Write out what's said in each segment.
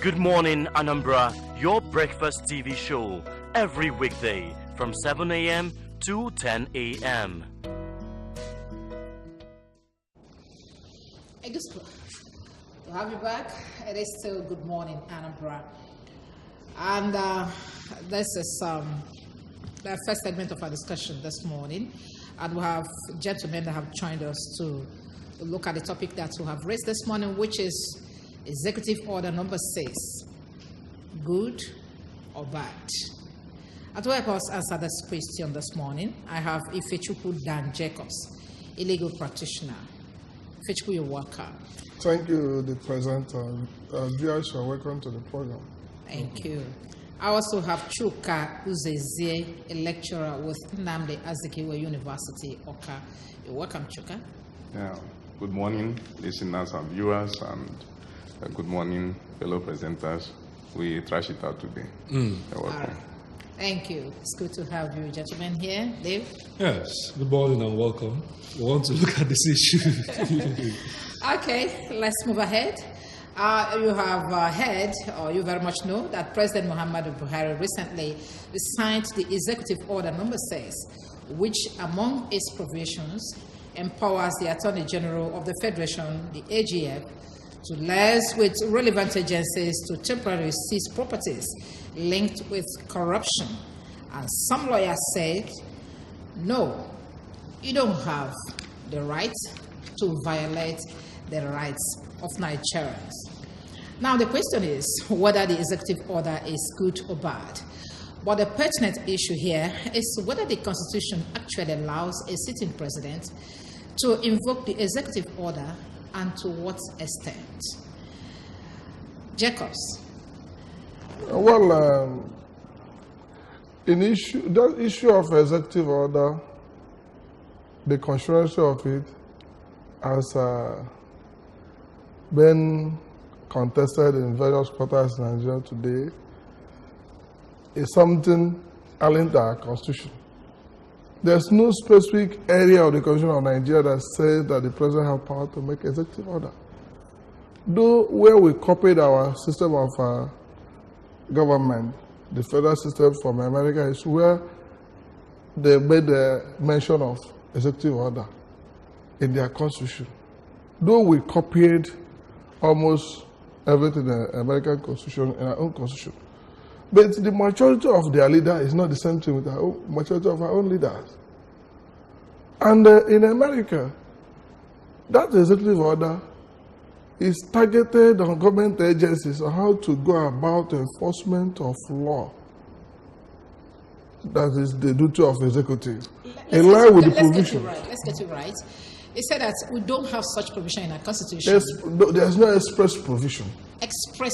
Good morning, Anambra, your breakfast TV show, every weekday from 7 a.m. to 10 a.m. Hey, good to have you back. It is still Good Morning, Anambra. And this is the first segment of our discussion this morning. And we have gentlemen that have joined us to look at the topic that we have raised this morning, which is Executive Order number 6, good or bad? And to help us answer this question this morning, I have Ifechukwu Dan Jacobs, a legal practitioner. Ifechukwu, you're welcome. Thank you, the presenter. Viewers are welcome to the program. Thank you. I also have Chuka Uzezie, a lecturer with Anambra Azikiwe University, Oka. You're welcome, Chuka. Yeah. Good morning, listeners and viewers, and good morning, fellow presenters. We trash it out today. You're welcome. Right. Thank you. It's good to have you, gentlemen, here. Dave? Yes, good morning and welcome. We want to look at this issue. Okay, let's move ahead. You have heard, or you very much know, that President Muhammadu Buhari recently signed the Executive Order number 6, which, among its provisions, empowers the Attorney General of the Federation, the AGF, to liaise with relevant agencies to temporarily seize properties linked with corruption. And some lawyers said, no, you don't have the right to violate the rights of Nigerians. Now the question is whether the executive order is good or bad. But the pertinent issue here is whether the Constitution actually allows a sitting president to invoke the executive order and to what extent. Jacobs. Well, the issue of executive order, the constituency of it has been contested in various quarters in Nigeria today, is something alien to our constitution. There's no specific area of the Constitution of Nigeria that says that the president has power to make executive order. Though where we copied our system of government, the federal system from America, is where they made the mention of executive order in their constitution. Though we copied almost everything in the American constitution in our own constitution. But the majority of their leader is not the same thing with the majority of our own leaders. And in America, that executive order is targeted on government agencies on how to go about enforcement of law. That is the duty of executive. In line with the provision. Let's get it right. It said that we don't have such provision in our constitution. There's no express provision. Express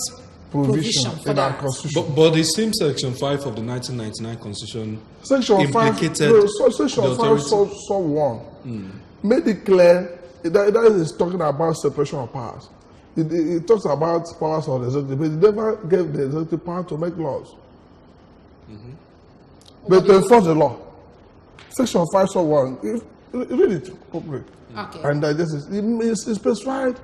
provision for in that. our constitution. But the same section 5 of the 1999 Constitution Section implicated 5, Section 5, so 1, made it clear that is talking about separation of powers. It talks about powers of the executive, but it never gave the executive power to make laws. But to enforce the law. Section 5, so 1, read it properly. Okay. And it specified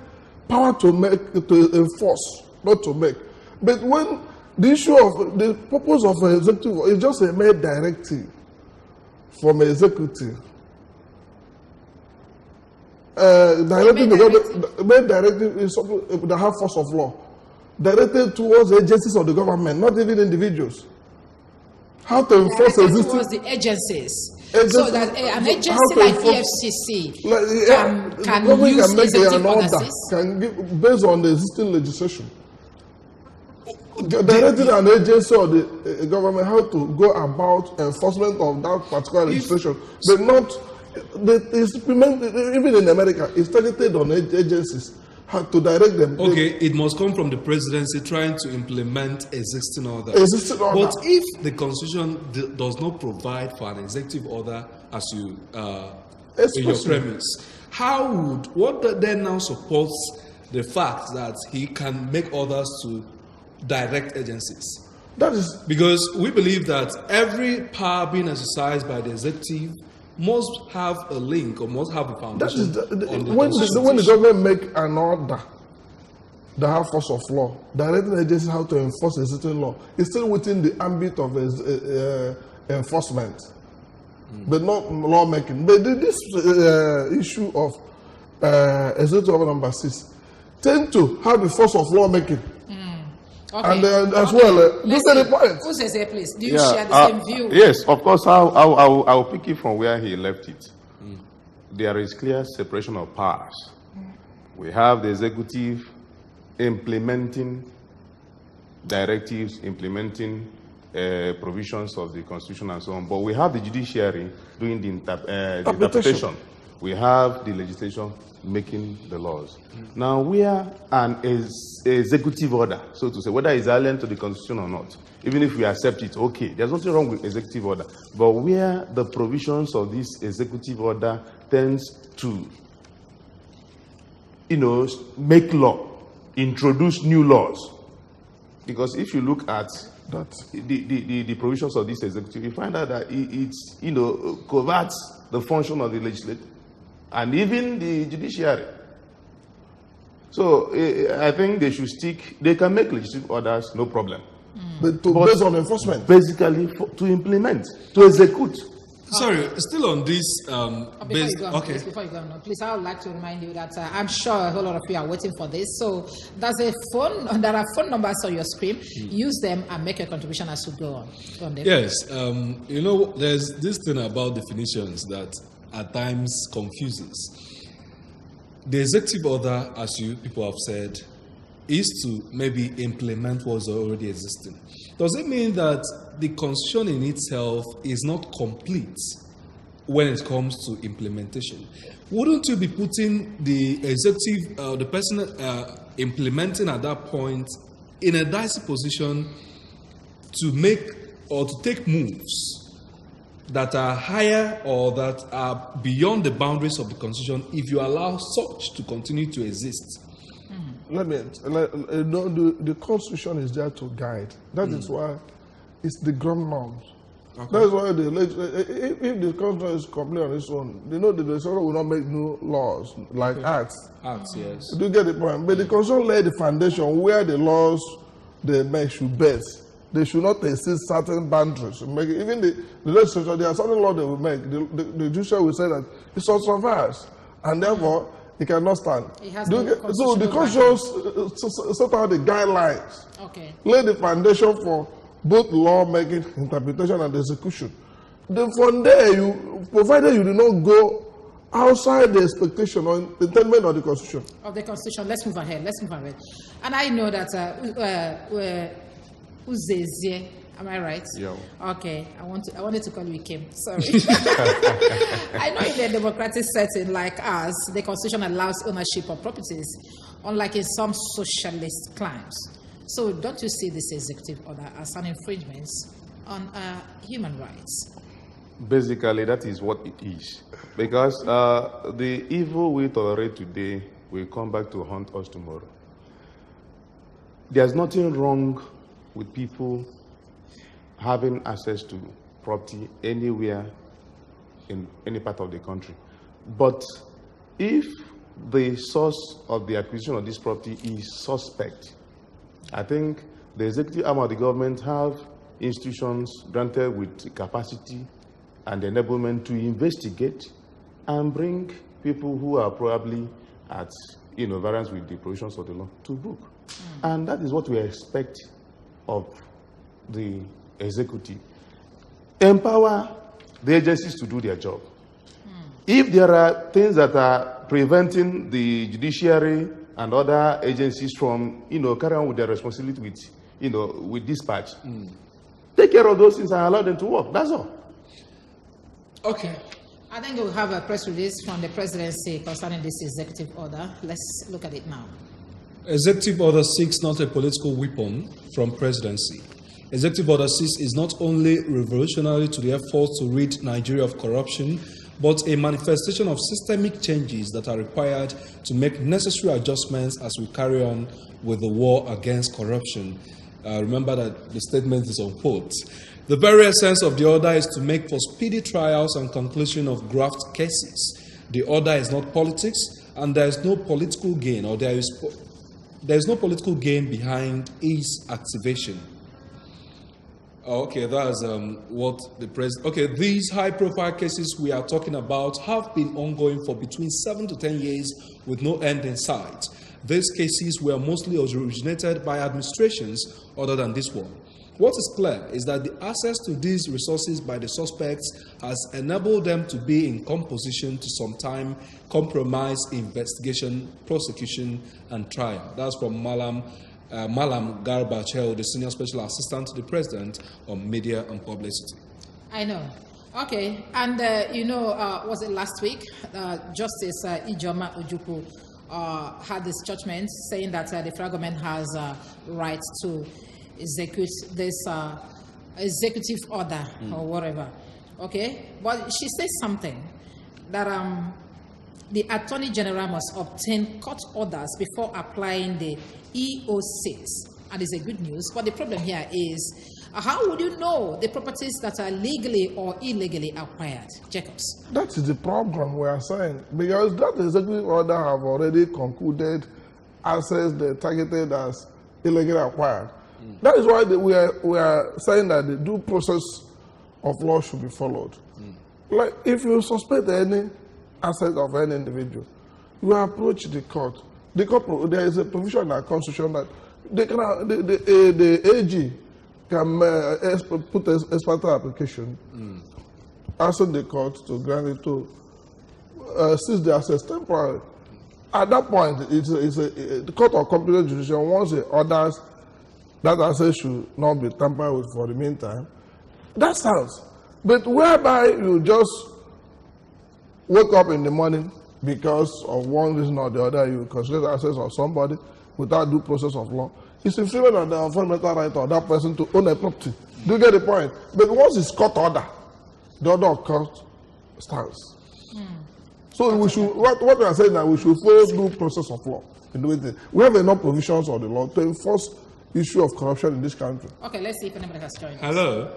power to enforce, not to make. But when the issue of the purpose of an executive is just a mere directive from an executive. Directing the government, main directive is something that have force of law, directed towards agencies of the government, not even individuals. How to enforce existing towards the agencies. So that an agency like EFCC can use executive orders. Can give, based on the existing legislation. Directing an agency or the government how to go about enforcement of that particular legislation, but not even in America, it's targeted on agencies how to direct them. Okay, it must come from the presidency trying to implement existing order. Existing order. But if the constitution does not provide for an executive order, as you in your premise, what then now supports the fact that he can make orders to direct agencies? That is because we believe that every power being exercised by the executive must have a link or must have a foundation. When the government make an order, that have force of law, directing agencies how to enforce a certain law, is still within the ambit of enforcement, but not lawmaking. But this issue of executive order number 6 tend to have the force of lawmaking. Okay. And as well, do say the point. Who says it, please? Do you share the same view? Yes, of course. I'll pick it from where he left it. There is clear separation of powers. We have the executive implementing directives, implementing provisions of the Constitution and so on. But we have the judiciary doing the interpretation. We have the legislation making the laws. Now, we are an executive order, so to say, whether it's alien to the Constitution or not. Even if we accept it, okay, there's nothing wrong with executive order. But where the provisions of this executive order tends to, make law, introduce new laws. Because if you look at that, the provisions of this executive, you find out that it's coverts the function of the legislature and even the judiciary. So I think they should stick. They can make legislative orders, no problem. But based on enforcement, basically to implement, to execute. Sorry, still on this. Before you go on, please, I would like to remind you that I'm sure a whole lot of you are waiting for this. So there are phone numbers on your screen. Use them and make a contribution as you go on. Go on, yes, there's this thing about definitions that at times confuses. The executive order, as you people have said, is to maybe implement what's already existing. Does it mean that the Constitution in itself is not complete when it comes to implementation? Wouldn't you be putting the executive, the person implementing at that point, in a dicey position to make or to take moves that are higher or that are beyond the boundaries of the Constitution if you allow such to continue to exist? The Constitution is there to guide. That is why it's the ground norms. Okay. That's why if the Constitution is complete on its own, the legislature will not make new laws like acts. Acts, yes. Do you get the point? But the Constitution laid the foundation where the laws they make should base. They should not exceed certain boundaries. Even the legislature, there are certain laws they will make. The judiciary will say that it's unsurpassed, and therefore it cannot stand. So the Constitution set out the guidelines, lay the foundation for both lawmaking, interpretation, and execution. Then from there, provided you do not go outside the expectation or intendment of the Constitution. Let's move ahead. And I know that Uzezie, am I right? Yeah. Okay. I wanted to call you Kim. Sorry. I know in a democratic setting like ours, the Constitution allows ownership of properties, unlike in some socialist climes. So don't you see this executive order as an infringement on human rights? Basically, that is what it is. Because the evil we tolerate today will come back to haunt us tomorrow. There's nothing wrong with people having access to property anywhere in any part of the country. But if the source of the acquisition of this property is suspect, I think the executive arm of the government have institutions granted with capacity and enablement to investigate and bring people who are probably at variance with the provisions of the law to book. And that is what we expect of the executive. Empower the agencies to do their job. If there are things that are preventing the judiciary and other agencies from, carrying on with their responsibility with dispatch, take care of those things and allow them to work. That's all. Okay. I think we'll have a press release from the presidency concerning this executive order. Let's look at it now. Executive Order 6, not a political weapon from presidency. Executive Order 6 is not only revolutionary to the efforts to rid Nigeria of corruption, but a manifestation of systemic changes that are required to make necessary adjustments as we carry on with the war against corruption. Remember that the statement is on quote. The very essence of the order is to make for speedy trials and conclusion of graft cases. The order is not politics, and there is no political gain, or there there's no political gain behind his activation. Okay, that's what the president. Okay, these high-profile cases we are talking about have been ongoing for between 7 to 10 years with no end in sight. These cases were mostly originated by administrations other than this one. What is clear is that the access to these resources by the suspects has enabled them to be in composition to sometime compromise investigation, prosecution, and trial. That's from Malam Garbachel, the Senior Special Assistant to the President on Media and Publicity. I know. Okay, and was it last week? Justice Ijoma Ojukwu had this judgment saying that the federal government has right to execute this executive order or whatever. Okay, but she says something that the Attorney General must obtain court orders before applying the EO6, and it's a good news. But the problem here is, how would you know the properties that are legally or illegally acquired? Jacobs. That is the problem we are saying, because that executive order have already concluded assets they targeted as illegally acquired. That is why we are saying that the due process of law should be followed. Like, if you suspect any asset of any individual, you approach the court. There is a provision in our constitution that the AG can put an expert application, asking the court to grant it to seize the assets temporarily. At that point, the court of competent jurisdiction, once it orders that asset should not be tampered with for the meantime, that stands. But whereby you just wake up in the morning because of one reason or the other, you consider the assets of somebody without due process of law, it's infringement of the fundamental right of that person to own a property. Do you get the point? But once it's court order, the order of court stands. So we should, what we are saying that we should follow due process of law in doing things. We have enough provisions of the law to enforce issue of corruption in this country. Okay, let's see if anybody has joined us. Hello.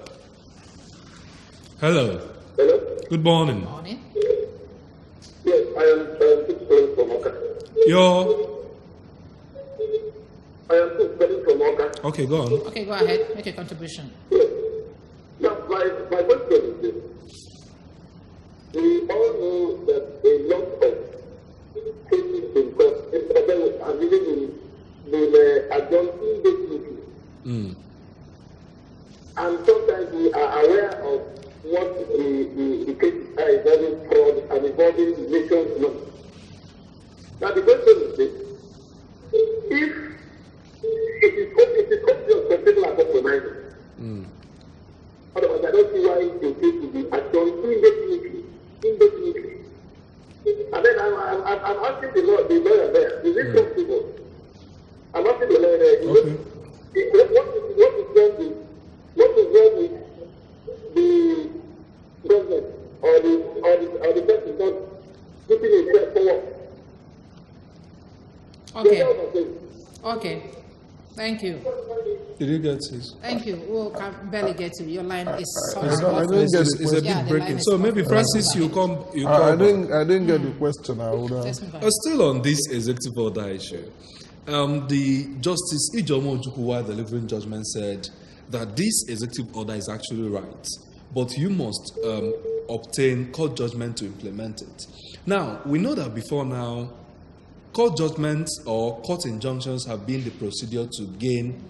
Hello. Good morning. Good morning. Yes, I am from Oka. I am calling from Oka. Okay, go on. Okay, go ahead. Make a contribution. Yes. Now, my question is this. We all know that a lot of cases in court, are really been adjourned indefinitely. And sometimes we are aware of what the cases are involving fraud and involving the nation's money. Now the question is this: if it is obvious for people are compromising, otherwise I don't see why the case will be adjourned indefinitely. And then I'm asking the lawyer there, is it possible? I'm asking the lawyer there, what is wrong with the government or the person not putting himself forward? Okay. Okay. Thank you. Did you get this? Thank you. We can barely get you. Your line is so I didn't small. get the It's a question. bit the breaking. line So is maybe not- Francis, you come. I didn't get the question. I would Let's move on. Still on this executive order issue, the Justice Ijoma Ojukwu, while delivering judgment, said that this executive order is actually right, but you must obtain court judgment to implement it. Now, we know that before now, court judgments or court injunctions have been the procedure to gain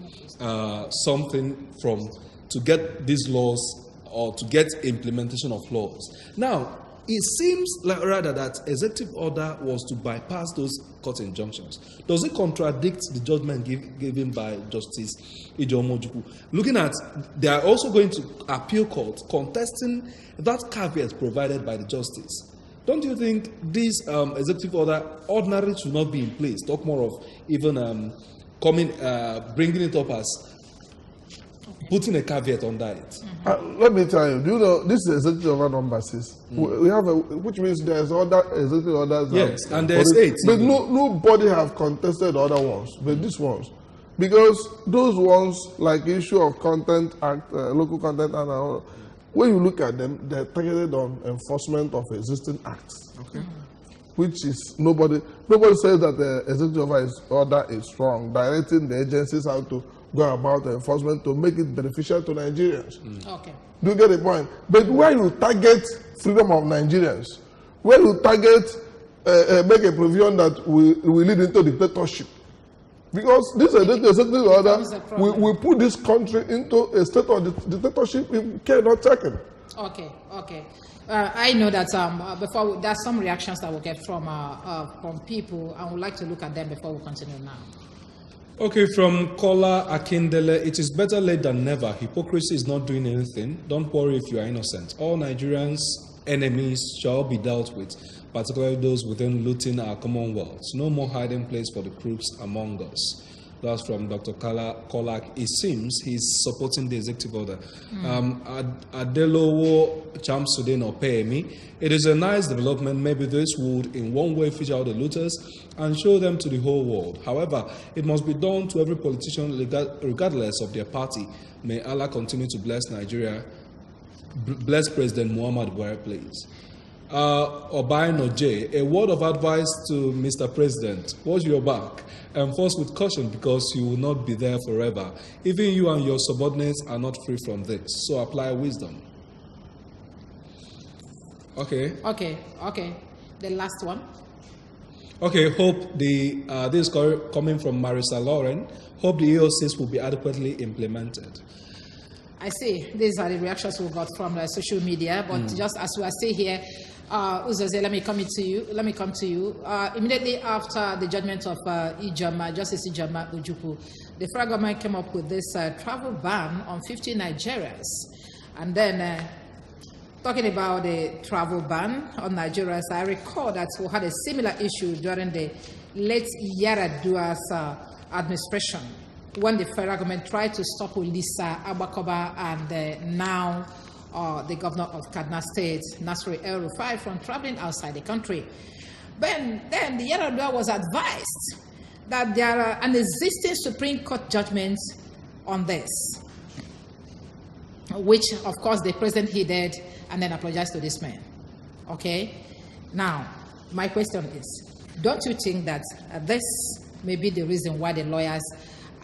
something to get these laws or to get implementation of laws. Now, it seems like rather that executive order was to bypass those court injunctions. Does it contradict the judgment given by Justice Ijoma Ojukwu? Looking at, they are also going to appeal court contesting that caveat provided by the justice. Don't you think this executive order ordinarily should not be in place? Talk more of even bringing it up as putting a caveat on that. Let me tell you, do you know this is executive order number 6? We have which means there's other executive orders. Yes, and there's 8. But nobody have contested the other ones, but these ones. Because those ones, like issue of content act, local content and all, when you look at them, they're targeted on enforcement of existing acts. Okay. which is nobody says that the executive order is strong, directing the agencies how to go about the enforcement to make it beneficial to Nigerians. Okay. Do you get the point? But where you target freedom of Nigerians, where you target make a provision that will lead into dictatorship, because this is the executive order, we put this country into a state of dictatorship if we cannot check it. Okay, okay. I know that before there's some reactions that we'll get from people, and we'd like to look at them before we continue now. Okay, from Kola Akindele, it is better late than never. Hypocrisy is not doing anything. Don't worry if you are innocent. All Nigerians' enemies shall be dealt with, particularly those within looting our commonwealth. No more hiding place for the crooks among us. That's from Dr. Kolak. It seems he's supporting the executive order. Adelowo Chamsudin Opeyemi. It is a nice development. Maybe this would in one way fish out the looters and show them to the whole world. However, it must be done to every politician regardless of their party. May Allah continue to bless Nigeria. Bless President Muhammad Buhari, please. Obaino J, a word of advice to Mr. President. Watch your back. Enforce with caution because you will not be there forever. Even you and your subordinates are not free from this. So apply wisdom. Okay. Okay. The last one. Okay, hope this is coming from Marisa Lauren. Hope the EO6 will be adequately implemented. I see. These are the reactions we got from the social media. But just as we are saying here, Uzoze, let me come to you. Immediately after the judgment of Justice Ijama Ujuku, the federal government came up with this travel ban on 50 Nigerians. And then talking about the travel ban on Nigerians, I recall that we had a similar issue during the late Yaradua's administration, when the federal government tried to stop Ulisa Abakoba and now the governor of Kaduna State, Nasri El-Rufai, from traveling outside the country. Then the Yaradua was advised that there are an existing Supreme Court judgment on this, which of course the president heeded and then apologized to this man. Okay? Now, my question is, don't you think that this may be the reason why the lawyers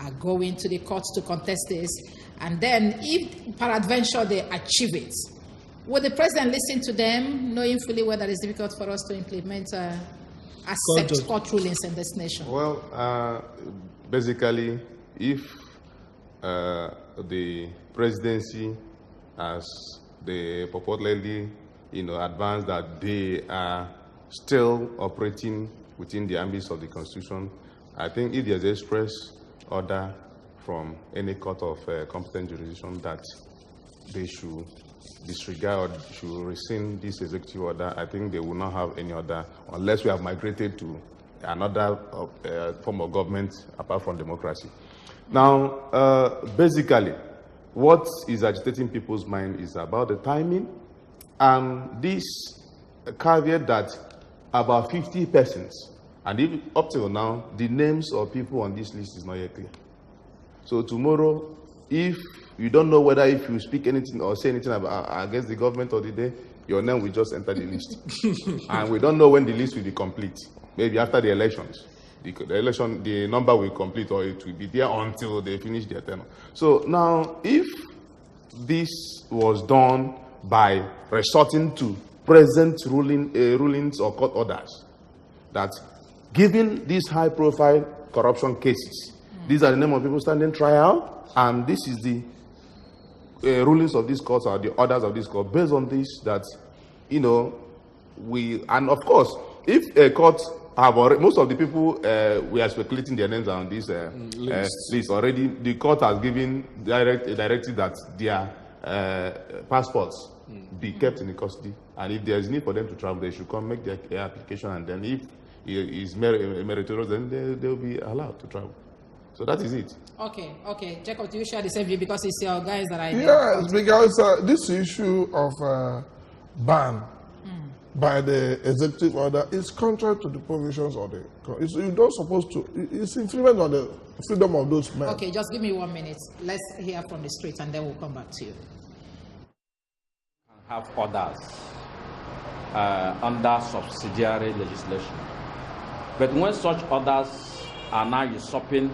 are going to the courts to contest this? And then if peradventure they achieve it, will the president listen to them, knowing fully whether it's difficult for us to implement accept court rulings in this nation? Well, basically, if the presidency has they purportedly advanced that they are still operating within the ambits of the Constitution, I think if there's an express order from any court of competent jurisdiction that they should disregard or should rescind this executive order, I think they will not have any other unless we have migrated to another form of government apart from democracy. Now, basically, what is agitating people's mind is about the timing and this caveat that about 50 persons, and even up till now, the names of people on this list is not yet clear. So tomorrow, if you don't know whether if you speak anything or say anything against the government of the day, your name will just enter the list. And we don't know when the list will be complete. Maybe after the elections. The number will complete or it will be there until they finish their tenure. So now, if this was done by resorting to present rulings or court orders, that given these high-profile corruption cases, these are the name of people standing trial, and this is the rulings of these courts or the orders of this court. Based on this, that and of course, if a court have already, most of the people we are speculating their names on this list already. The court has given directive that their passports be kept in the custody, and if there is need for them to travel, they should come make their application, and then if it is meritorious, then they will be allowed to travel. So that is it. Okay. Jacob, do you share the same view because it's your guys that I know? Yes, because this issue of ban by the executive order is contrary to the provisions of the. You're not supposed to. It's infringement on the freedom of those men. Okay, just give me 1 minute. Let's hear from the street, and then we'll come back to you. Have orders under subsidiary legislation. But when such orders are now usurping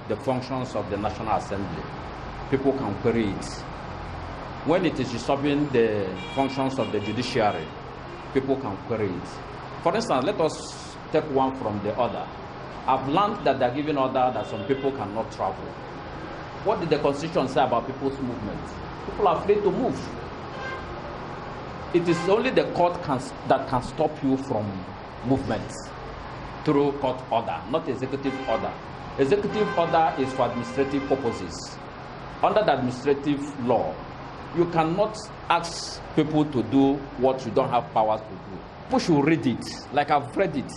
the functions of the National Assembly, people can query it. When it is usurping the functions of the judiciary, people can query it. For instance, let us take one from the other. I've learned that they're giving order that some people cannot travel. What did the Constitution say about people's movement? People are free to move. It is only the court that can stop you from movement through court order, not executive order. Executive order is for administrative purposes. Under the administrative law, you cannot ask people to do what you don't have power to do. People should read it, like I've read it.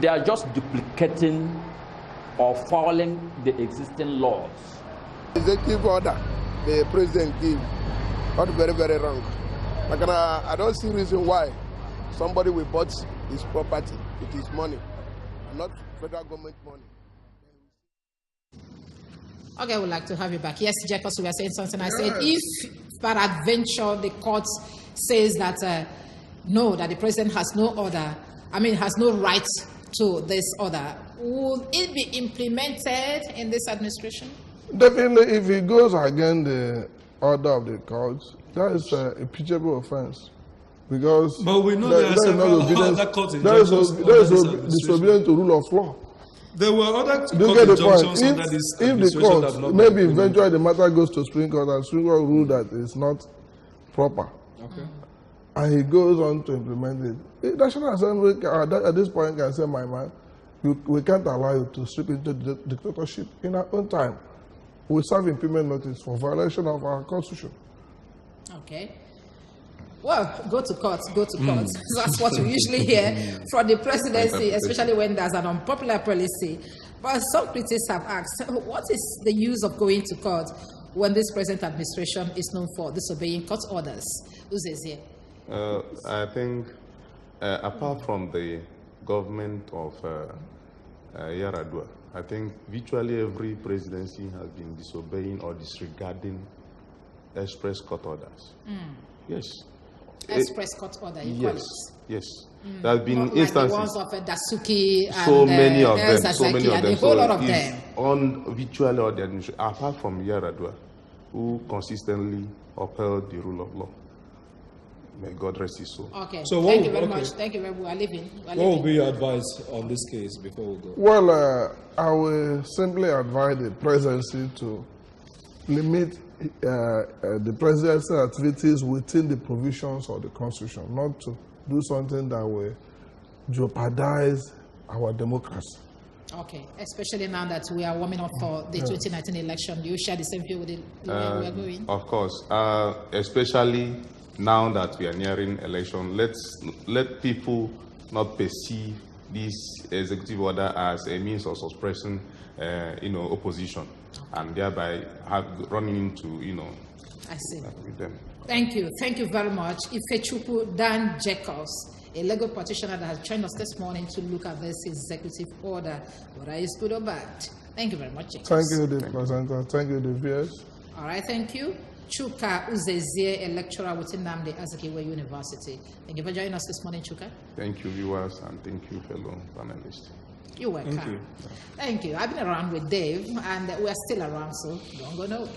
They are just duplicating or following the existing laws. Executive order, the president gave, not very, very wrong. Like, I don't see reason why somebody will bought his property with his money, not federal government money. Okay, I would like to have you back. Yes, Jekos, we were saying something. I said, if peradventure the court says that no, that the president has no order, has no right to this order, will it be implemented in this administration? Definitely, if it goes against the order of the court, that is an impeachable offense. Because but we know there are several other court injunctions. There is disobedience to rule of law. There were other court injunctions under this administration. If the court, maybe eventually the matter goes to Supreme Court and Supreme Court rule that it's not proper, okay, and he goes on to implement it, the National Assembly at this point can say, my man, we can't allow you to slip into the dictatorship in our own time. We serve imprisonment notice for violation of our constitution. Okay. Well, go to court, go to court. That's what we usually hear from the presidency, especially when there's an unpopular policy. But some critics have asked, what is the use of going to court when this present administration is known for disobeying court orders? Who's here? I think, apart from the government of Yaradua, I think virtually every presidency has been disobeying or disregarding express court orders. Yes. Express court order, you call it? Yes. There have been instances. Like the ones of Dasuki and so many of them. So many of them. A whole lot of them. On virtually all the administration, apart from Yaradua, who consistently upheld the rule of law. May God rest his soul. Okay. So thank you very much. Thank you very much. We're leaving. What will be your advice on this case before we go? Well, I will simply advise the presidency to limit the presidential activities within the provisions of the Constitution, not to do something that will jeopardize our democracy. Okay, especially now that we are warming up for the 2019 election. Do you share the same view with the way we are going? Of course, especially now that we are nearing election, let people not perceive this executive order as a means of suppressing, opposition, and thereby running into, I see. With them. Thank you very much. Ifechukwu Dan Jekos, a legal practitioner that has joined us this morning to look at this executive order, whether it's good or bad. Thank you very much, Jekos. Thank you, the presenter. Thank you, the viewers. All right, thank you. Chuka Uzezie, a lecturer within Nnamdi Azikiwe University. Thank you for joining us this morning, Chuka. Thank you, viewers, and thank you, fellow panelists. You're welcome. Thank you. I've been around with Dave, and we're still around, so don't go nowhere.